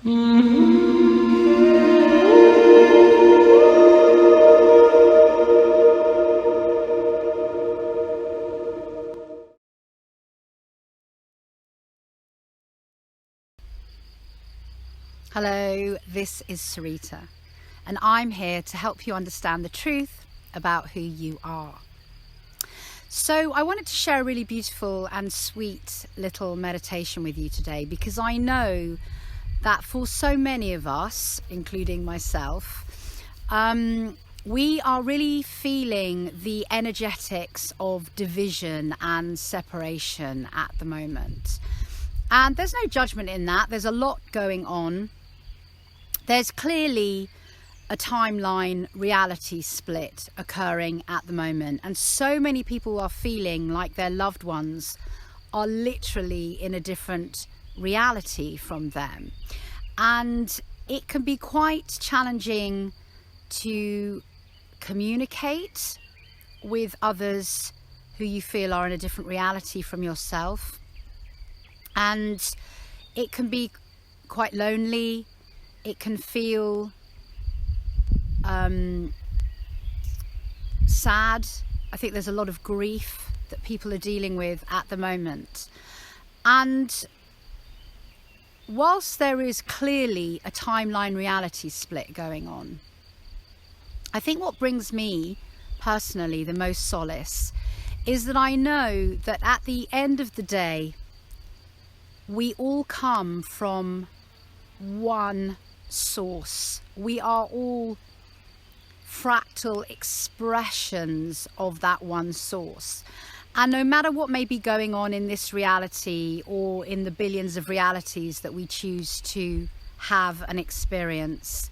Hello, this is Sarita, and I'm here to help you understand the truth about who you are. So I wanted to share a really beautiful and sweet little meditation with you today, because I know that for so many of us, including myself, we are really feeling the energetics of division and separation at the moment. And there's no judgment in that. There's a lot going on. There's clearly a timeline reality split occurring at the moment, and so many people are feeling like their loved ones are literally in a different reality from them, and it can be quite challenging to communicate with others who you feel are in a different reality from yourself, and it can be quite lonely. It can feel sad. I think there's a lot of grief that people are dealing with at the moment. And whilst there is clearly a timeline reality split going on, I think what brings me personally the most solace is that I know that at the end of the day, we all come from one source. We are all fractal expressions of that one source, and no matter what may be going on in this reality or in the billions of realities that we choose to have and experience,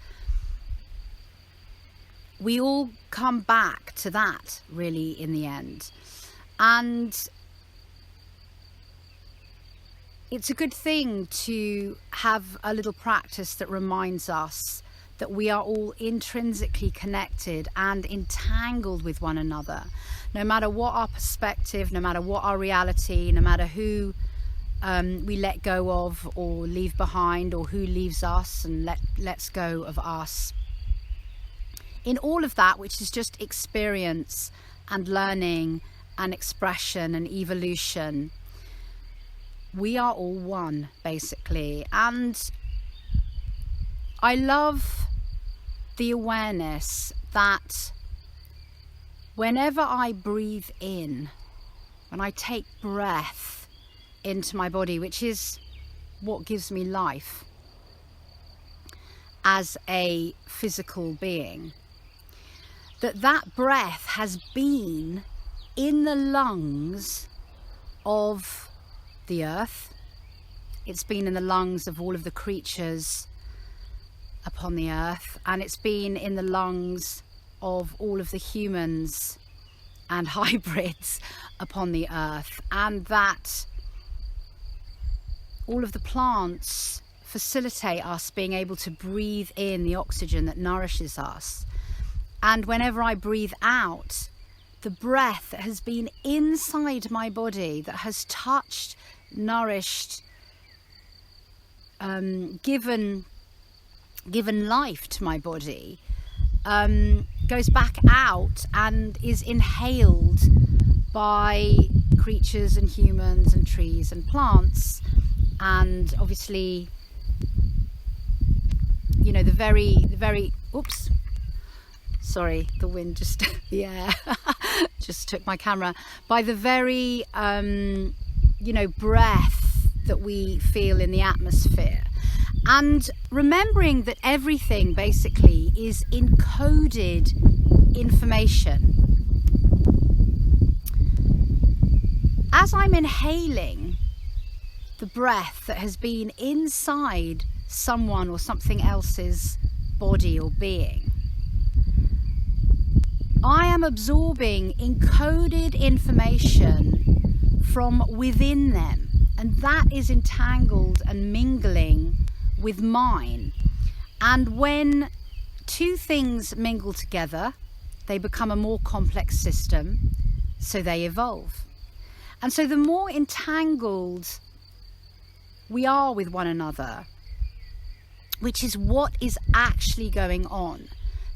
we all come back to that really in the end. And it's a good thing to have a little practice that reminds us that we are all intrinsically connected and entangled with one another. No matter what our perspective, no matter what our reality, no matter who we let go of or leave behind, or who leaves us and lets go of us. In all of that, which is just experience and learning and expression and evolution, we are all one, basically. And I love the awareness that whenever I breathe in, when I take breath into my body, which is what gives me life as a physical being, that breath has been in the lungs of the earth. It's been in the lungs of all of the creatures upon the earth, and it's been in the lungs of all of the humans and hybrids upon the earth, and that all of the plants facilitate us being able to breathe in the oxygen that nourishes us. And whenever I breathe out, the breath that has been inside my body, that has touched, nourished, given life to my body, goes back out and is inhaled by creatures and humans and trees and plants, and obviously, you know, the very oops, sorry, the wind just the air just took my camera, by the very breath that we feel in the atmosphere. And remembering that everything basically is encoded information. As I'm inhaling the breath that has been inside someone or something else's body or being, I am absorbing encoded information from within them, and that is entangled and mingling with mine. And when two things mingle together, they become a more complex system, so they evolve. And so the more entangled we are with one another, which is what is actually going on.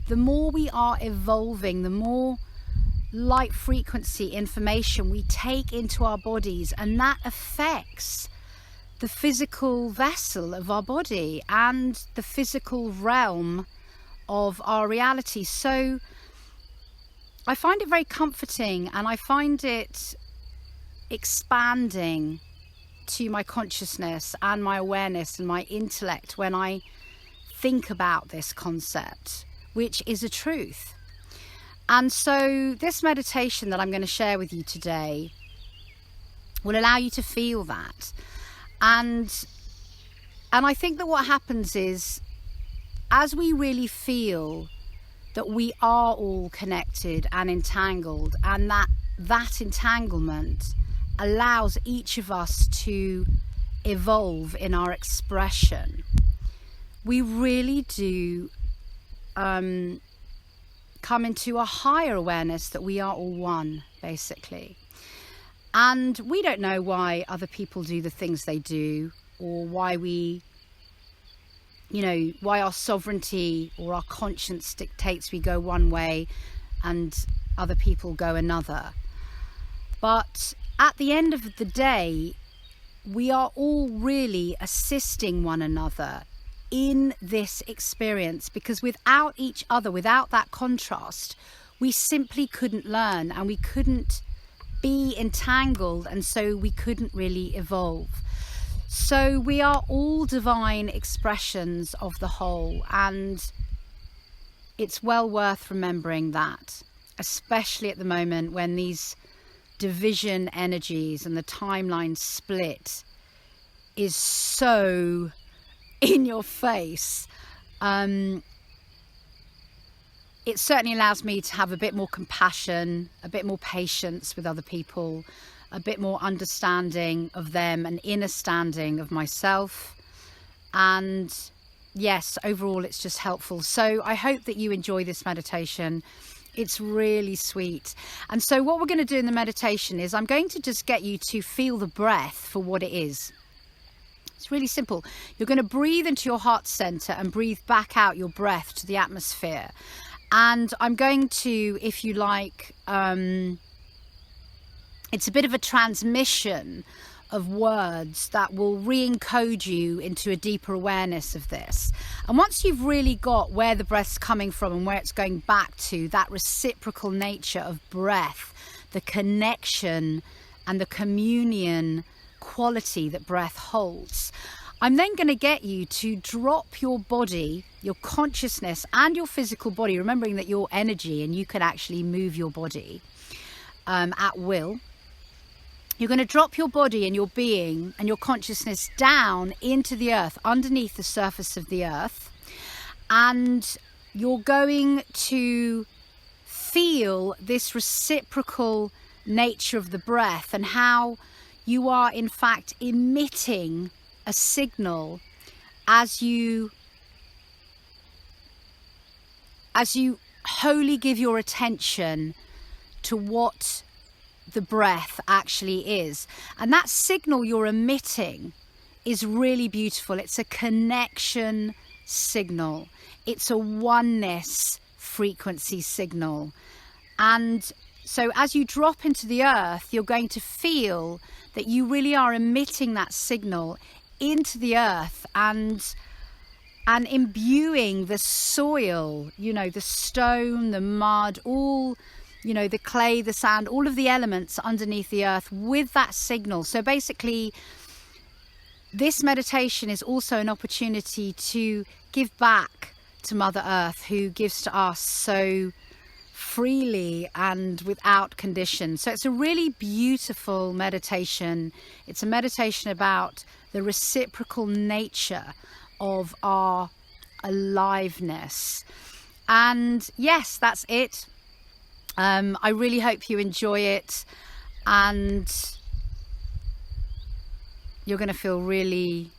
The more we are evolving, the more light frequency information we take into our bodies, and that affects the physical vessel of our body and the physical realm of our reality. So I find it very comforting, and I find it expanding to my consciousness and my awareness and my intellect when I think about this concept, which is a truth. And so this meditation that I'm going to share with you today will allow you to feel that. And I think that what happens is, as we really feel that we are all connected and entangled, and that entanglement allows each of us to evolve in our expression, we really do come into a higher awareness that we are all one, basically. And we don't know why other people do the things they do, or why why our sovereignty or our conscience dictates we go one way and other people go another. But at the end of the day, we are all really assisting one another in this experience, because without each other, without that contrast, we simply couldn't learn, and we couldn't be entangled, and so we couldn't really evolve. So we are all divine expressions of the whole, and it's well worth remembering that, especially at the moment when these division energies and the timeline split is so in your face. It certainly allows me to have a bit more compassion, a bit more patience with other people, a bit more understanding of them, an inner standing of myself. And yes, overall it's just helpful. So I hope that you enjoy this meditation. It's really sweet. And so what we're going to do in the meditation is I'm going to just get you to feel the breath for what it is. It's really simple. You're going to breathe into your heart center and breathe back out your breath to the atmosphere. And I'm going to, if you like, it's a bit of a transmission of words that will re-encode you into a deeper awareness of this. And once you've really got where the breath's coming from and where it's going back to, that reciprocal nature of breath, the connection and the communion quality that breath holds, I'm then going to get you to drop your body, your consciousness and your physical body, remembering that you're energy and you can actually move your body at will. You're going to drop your body and your being and your consciousness down into the earth, underneath the surface of the earth. And you're going to feel this reciprocal nature of the breath, and how you are in fact emitting a signal as you wholly give your attention to what the breath actually is. And that signal you're emitting is really beautiful. It's a connection signal. It's a oneness frequency signal. And so as you drop into the earth, you're going to feel that you really are emitting that signal into the earth and imbuing the soil, the stone, the mud, all the clay, the sand, all of the elements underneath the earth with that signal. So basically, this meditation is also an opportunity to give back to Mother Earth, who gives to us so freely and without condition. So it's a really beautiful meditation. It's a meditation about the reciprocal nature of our aliveness. And yes, that's it. I really hope you enjoy it, and you're going to feel really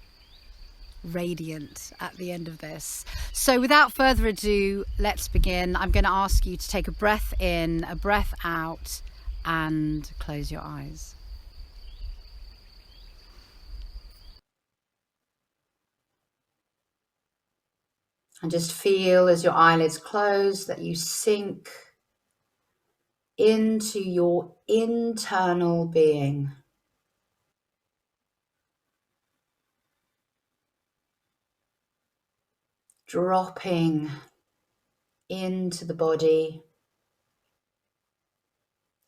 radiant at the end of this. So without further ado, let's begin. I'm going to ask you to take a breath in, a breath out, and close your eyes. And just feel as your eyelids close that you sink into your internal being. Dropping into the body,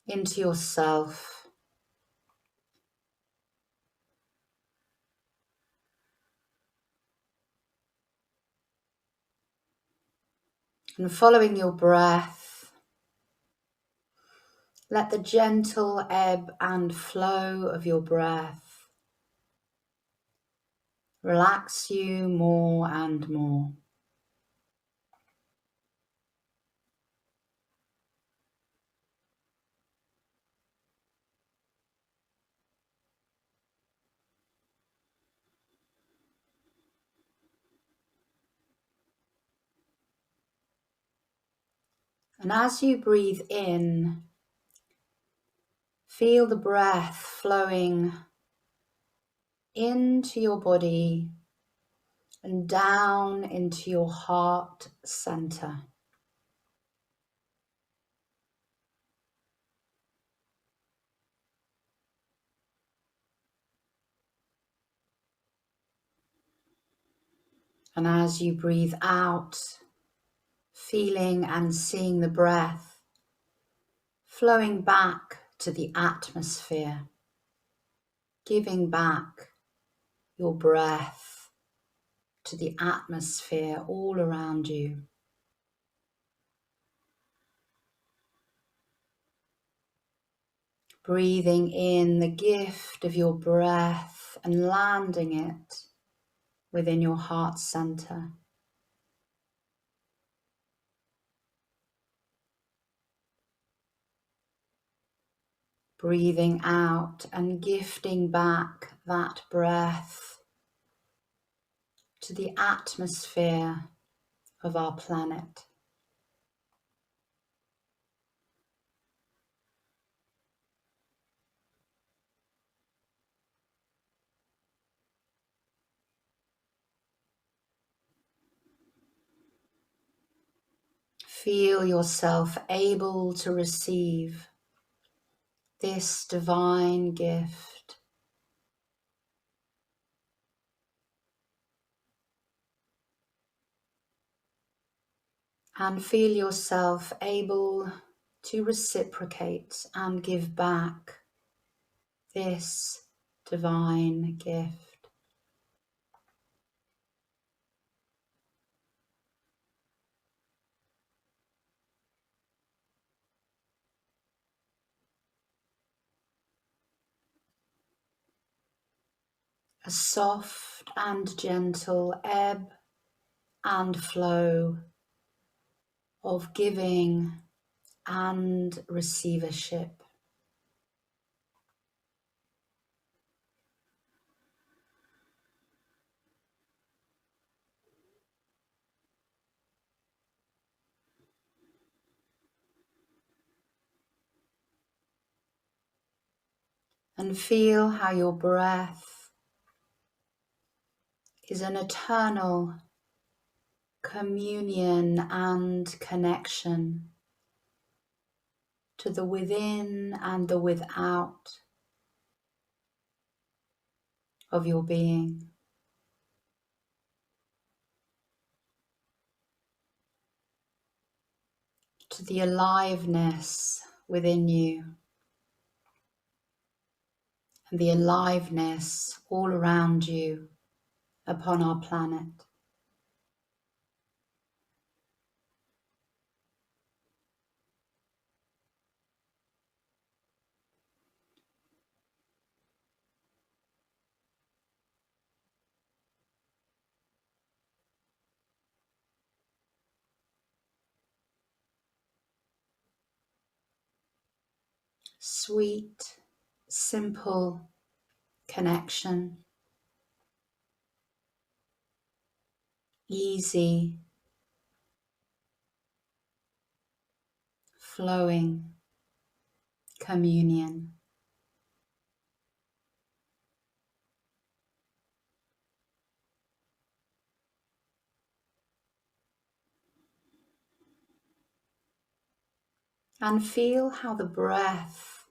into yourself. And following your breath, let the gentle ebb and flow of your breath relax you more and more. And as you breathe in, feel the breath flowing into your body and down into your heart center. And as you breathe out, feeling and seeing the breath flowing back to the atmosphere, giving back your breath to the atmosphere all around you. Breathing in the gift of your breath and landing it within your heart center. Breathing out and gifting back that breath to the atmosphere of our planet. Feel yourself able to receive this divine gift. And feel yourself able to reciprocate and give back this divine gift. A soft and gentle ebb and flow of giving and receivership. And feel how your breath is an eternal communion and connection to the within and the without of your being. To the aliveness within you and the aliveness all around you upon our planet. Sweet, simple connection, easy, flowing communion. And feel how the breath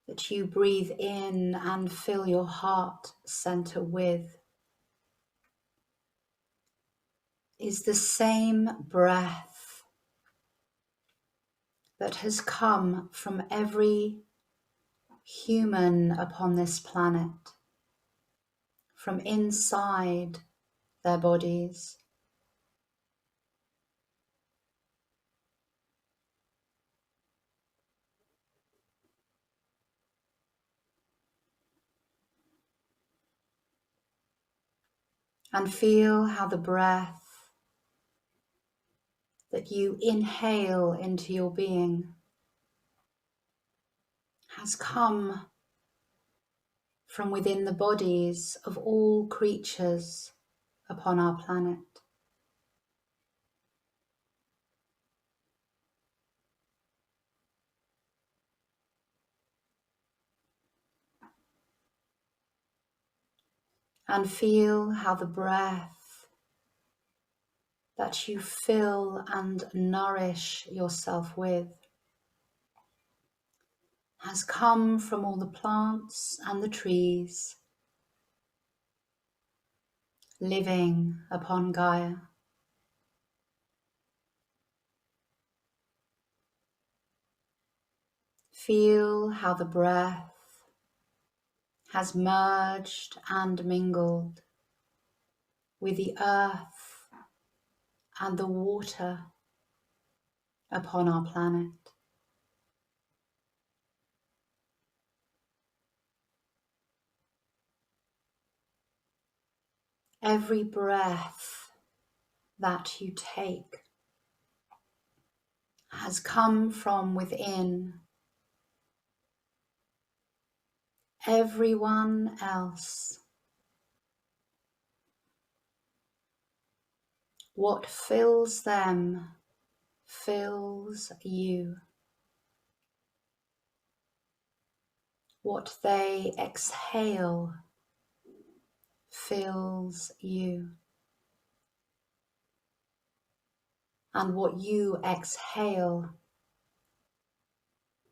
that you breathe in and fill your heart center with is the same breath that has come from every human upon this planet, from inside their bodies. And feel how the breath that you inhale into your being has come from within the bodies of all creatures upon our planet. And feel how the breath that you fill and nourish yourself with has come from all the plants and the trees living upon Gaia. Feel how the breath has merged and mingled with the earth and the water upon our planet. Every breath that you take has come from within everyone else. What fills them fills you. What they exhale fills you. And what you exhale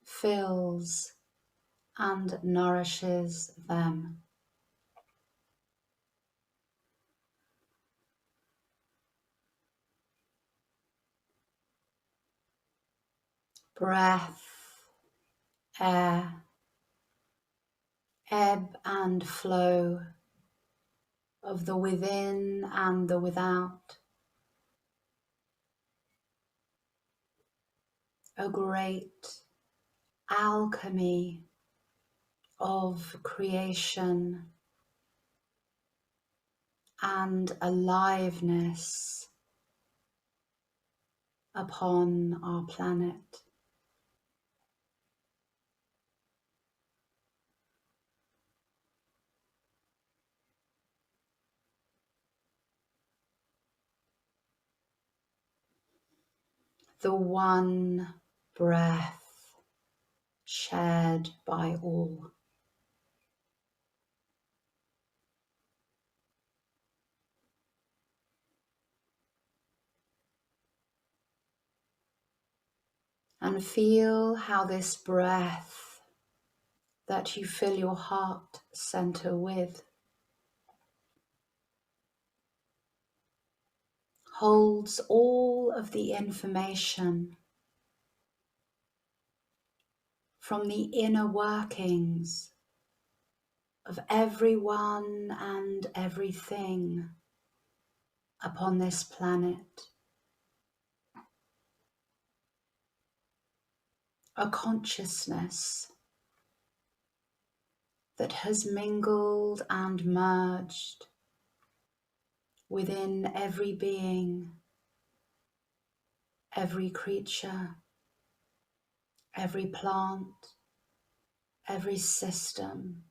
fills and nourishes them. Breath, air, ebb and flow of the within and the without. A great alchemy of creation and aliveness upon our planet. The one breath shared by all. And feel how this breath that you fill your heart center with holds all of the information from the inner workings of everyone and everything upon this planet. A consciousness that has mingled and merged within every being, every creature, every plant, every system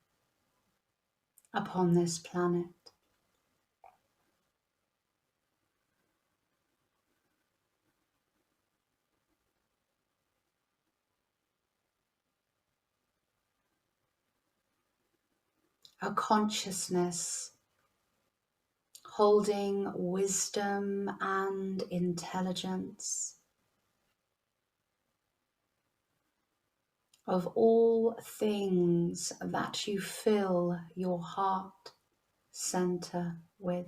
upon this planet. A consciousness holding wisdom and intelligence of all things that you fill your heart center with.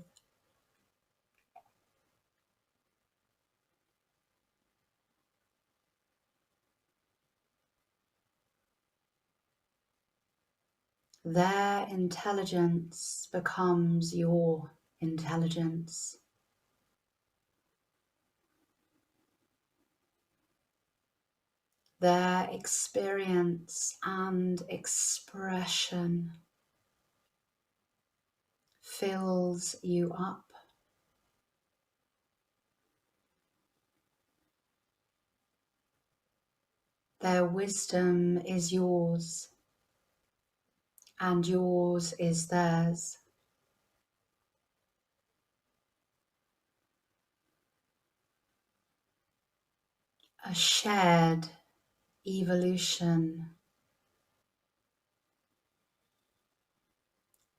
Their intelligence becomes your intelligence. Their experience and expression fills you up. Their wisdom is yours, and yours is theirs. A shared evolution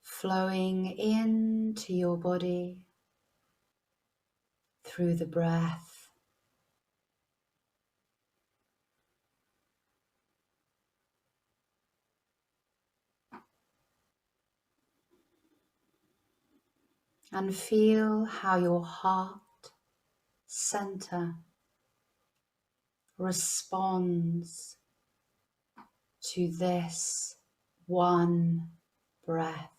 flowing into your body through the breath. And feel how your heart center responds to this one breath.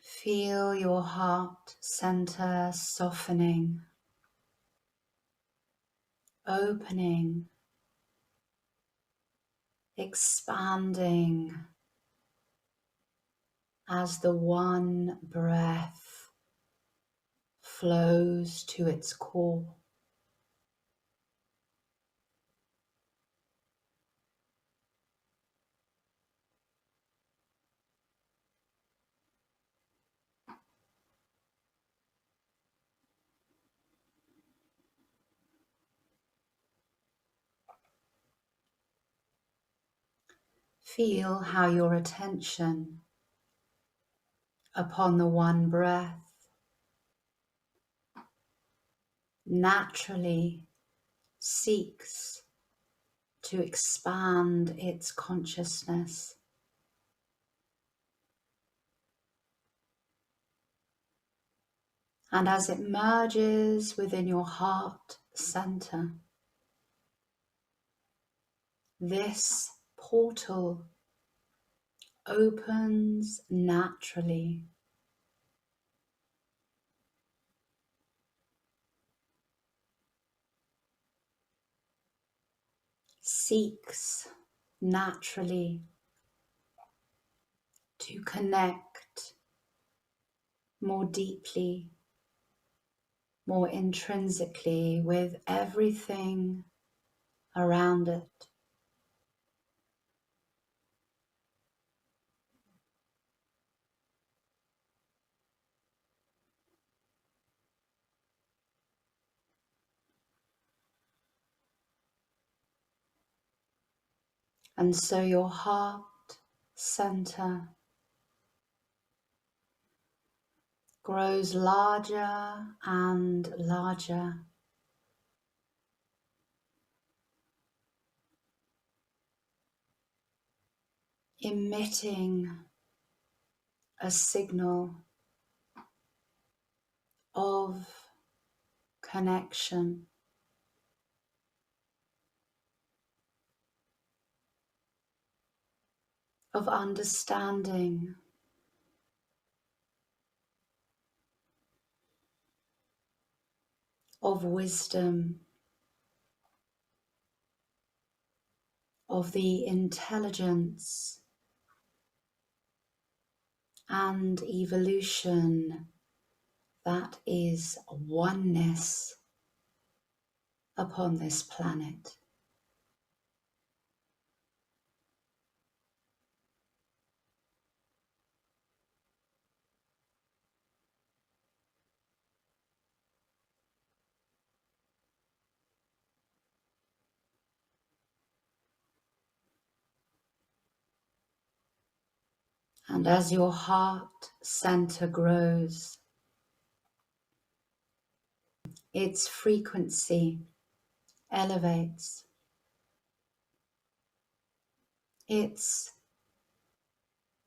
Feel your heart center softening, opening, expanding as the one breath flows to its core. Feel how your attention upon the one breath naturally seeks to expand its consciousness. And as it merges within your heart center, this portal opens naturally, seeks naturally to connect more deeply, more intrinsically with everything around it. And so your heart center grows larger and larger, emitting a signal of connection, of understanding, of wisdom, of the intelligence and evolution that is oneness upon this planet. And as your heart center grows, its frequency elevates, its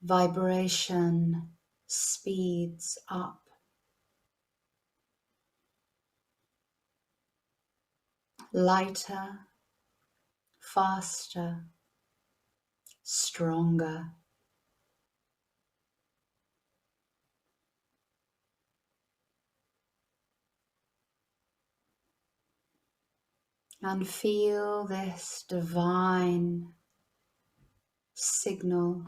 vibration speeds up. Lighter, faster, stronger. And feel this divine signal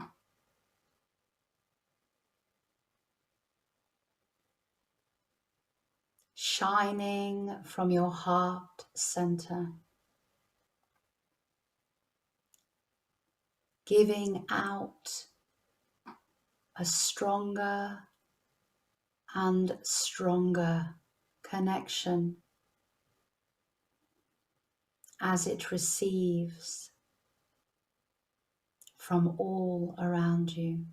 shining from your heart center, giving out a stronger and stronger connection as it receives from all around you.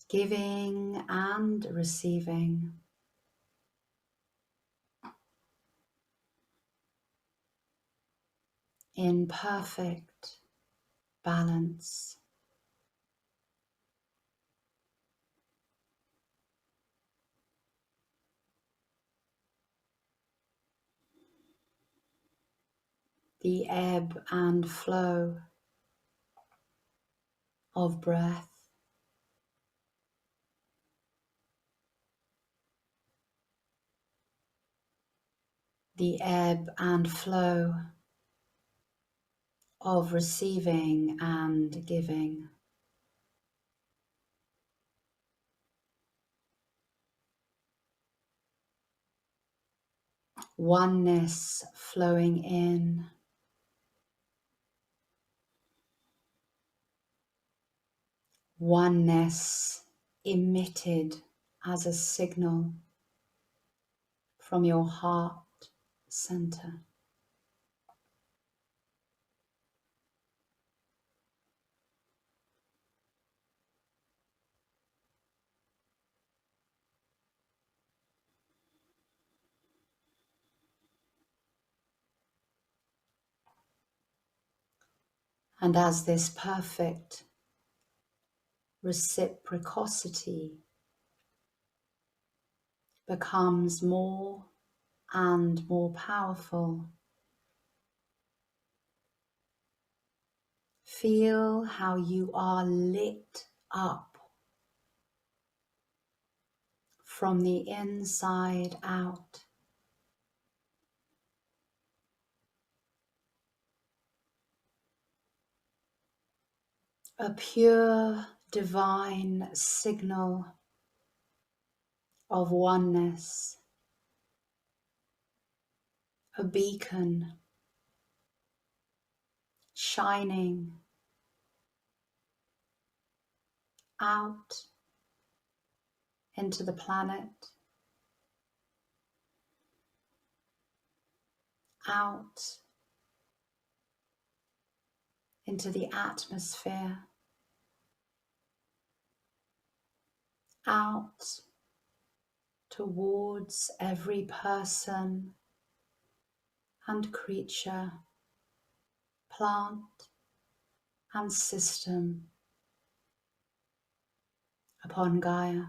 Giving and receiving. In perfect balance. The ebb and flow of breath. The ebb and flow of receiving and giving. Oneness flowing in. Oneness emitted as a signal from your heart center. And as this perfect reciprocity becomes more and more powerful, feel how you are lit up from the inside out. A pure divine signal of oneness, a beacon shining out into the planet, out into the atmosphere, out towards every person and creature, plant and system upon Gaia.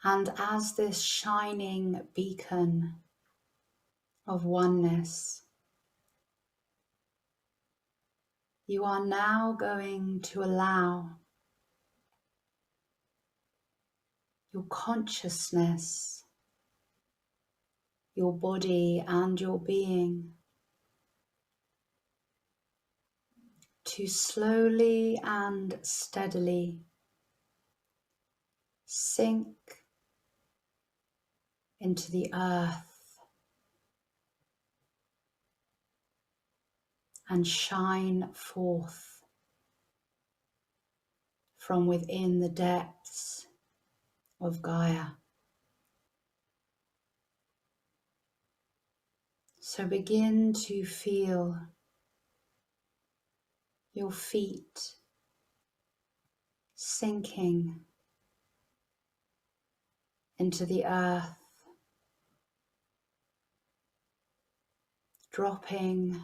And as this shining beacon of oneness, you are now going to allow your consciousness, your body and your being to slowly and steadily sink into the earth and shine forth from within the depths of Gaia. So begin to feel your feet sinking into the earth, dropping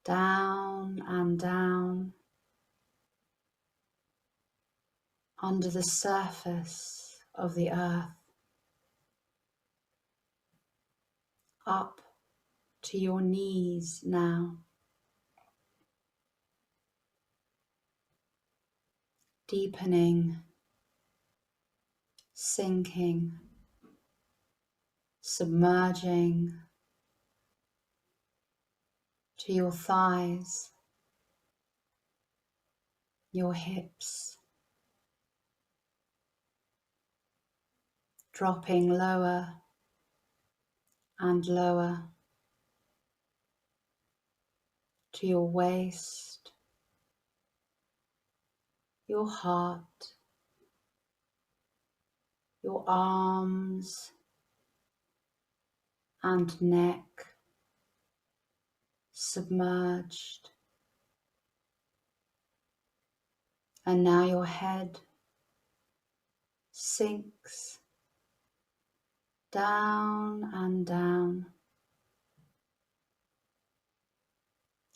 down and down under the surface of the earth, up to your knees now, deepening, sinking, submerging to your thighs, your hips, dropping lower and lower to your waist, your heart, your arms and neck submerged. And now your head sinks down and down,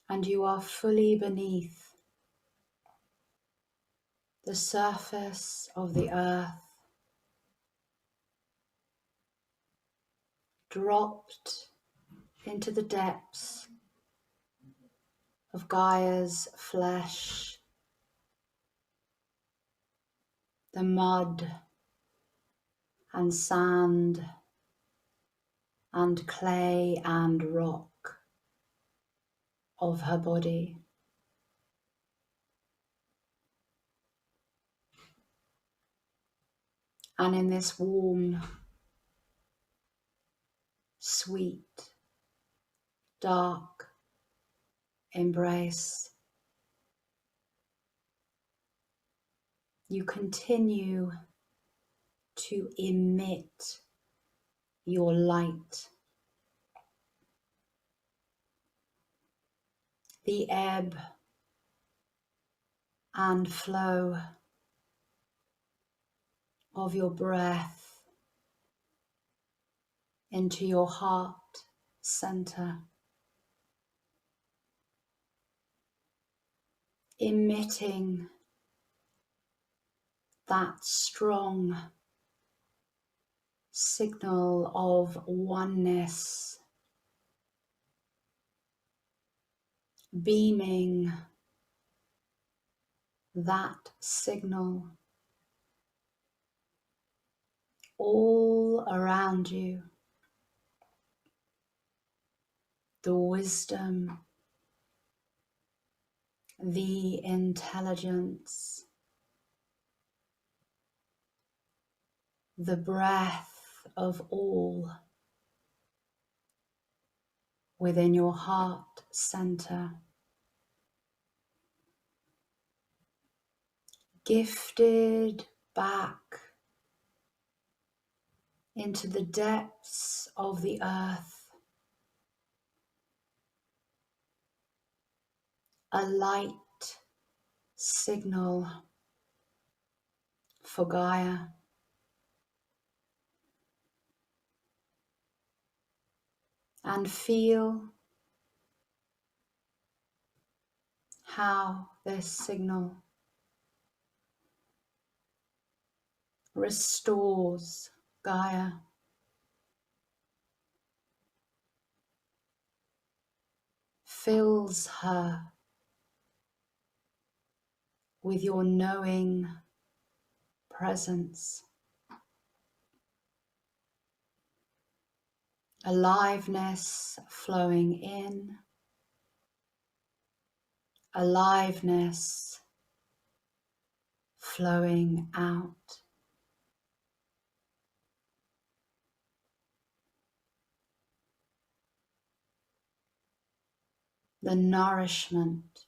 and you are fully beneath the surface of the earth, dropped into the depths of Gaia's flesh, the mud and sand and clay and rock of her body. And in this warm, sweet, dark embrace, you continue to emit your light. The ebb and flow of your breath into your heart center, emitting that strong signal of oneness, beaming that signal all around you. The wisdom, the intelligence, the breath of all within your heart center, gifted back into the depths of the earth, a light signal for Gaia. And feel how this signal restores Gaia, fills her with your knowing presence, aliveness flowing in, aliveness flowing out. the nourishment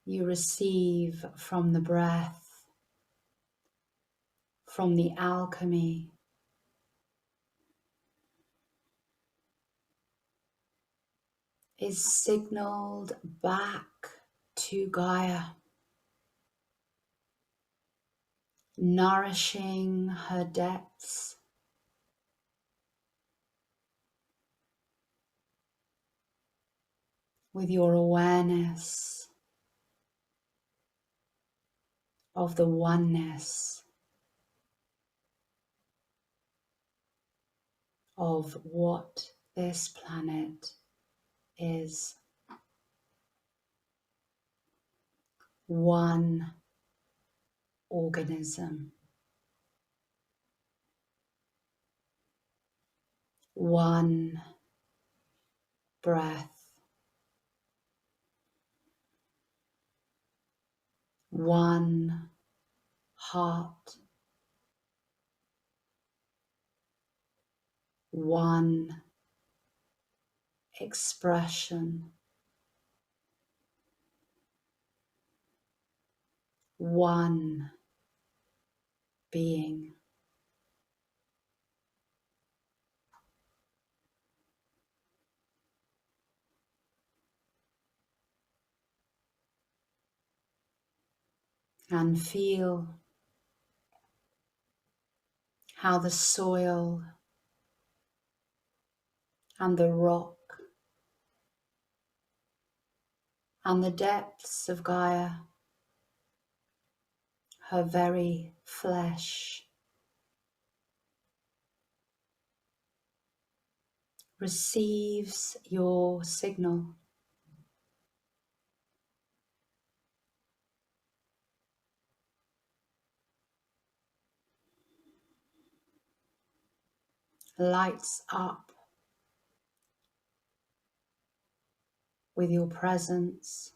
you receive from the breath, from the alchemy, is signaled back to Gaia, nourishing her depths, with your awareness of the oneness of what this planet is. One organism, one breath, one heart, one expression, one being. And feel how the soil and the rock and the depths of Gaia, her very flesh, receives your signal. Lights up with your presence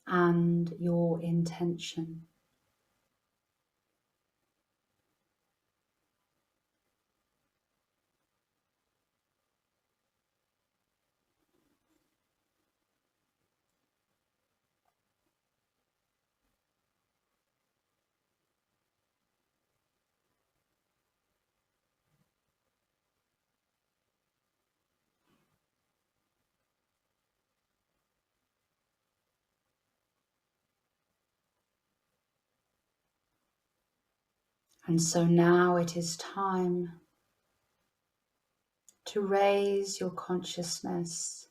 and your intention. And so now it is time to raise your consciousness,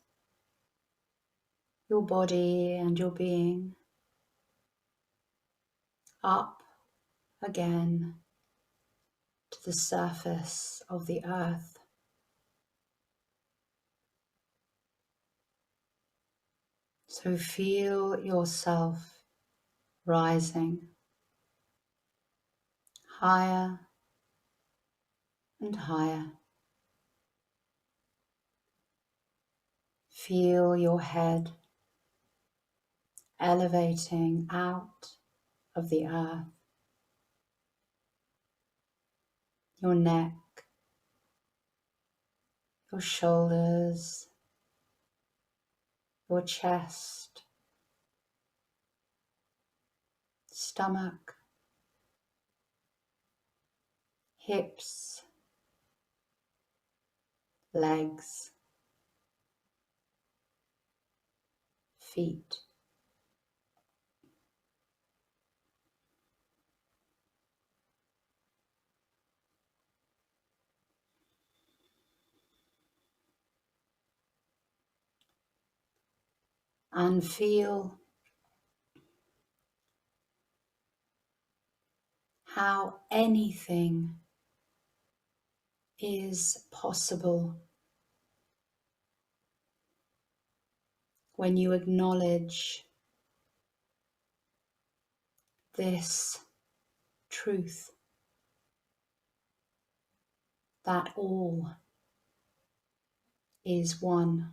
your body and your being up again to the surface of the earth. So feel yourself rising higher and higher. Feel your head elevating out of the earth, your neck, your shoulders, your chest, stomach, hips, legs, feet. And feel how anything is possible when you acknowledge this truth, that all is one,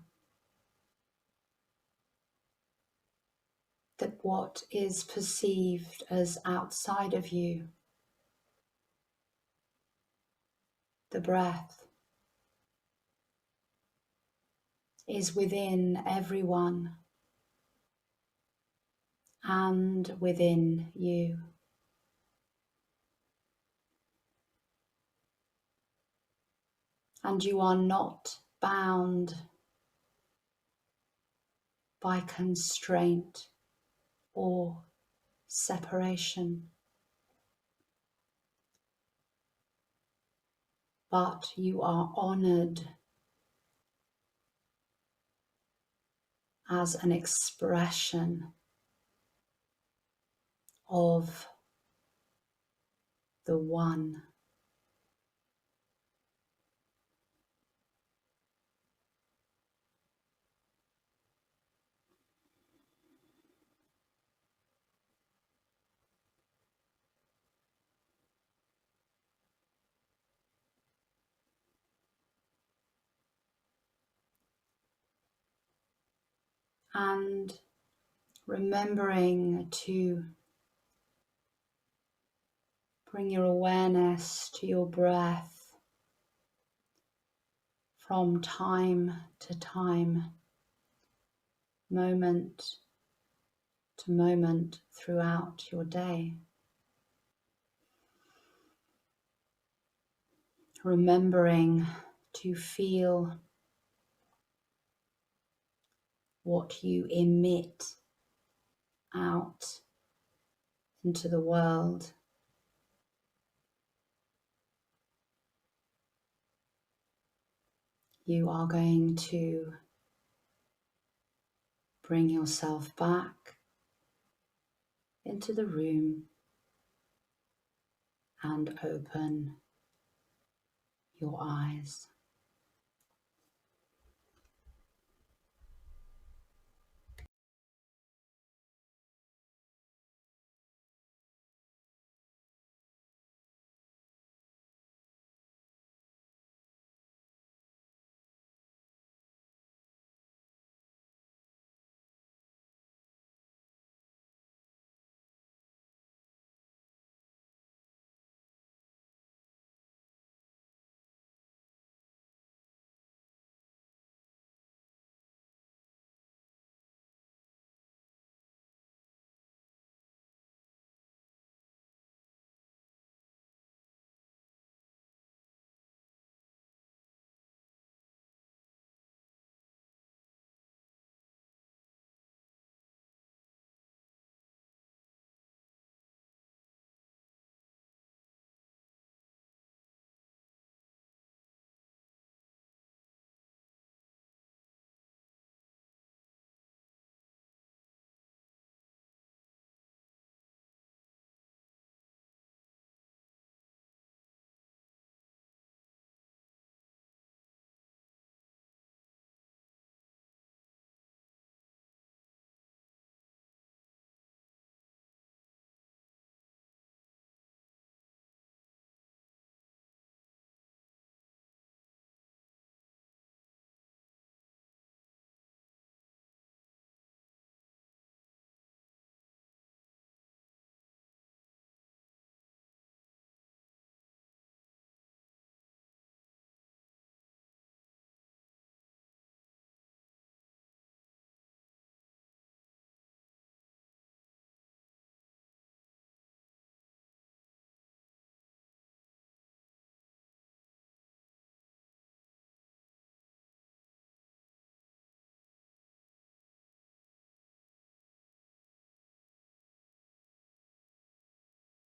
that what is perceived as outside of you, the breath, is within everyone and within you. And you are not bound by constraint or separation, but you are honored as an expression of the One. And remembering to bring your awareness to your breath from time to time, moment to moment throughout your day. Remembering to feel what you emit out into the world. You are going to bring yourself back into the room and open your eyes.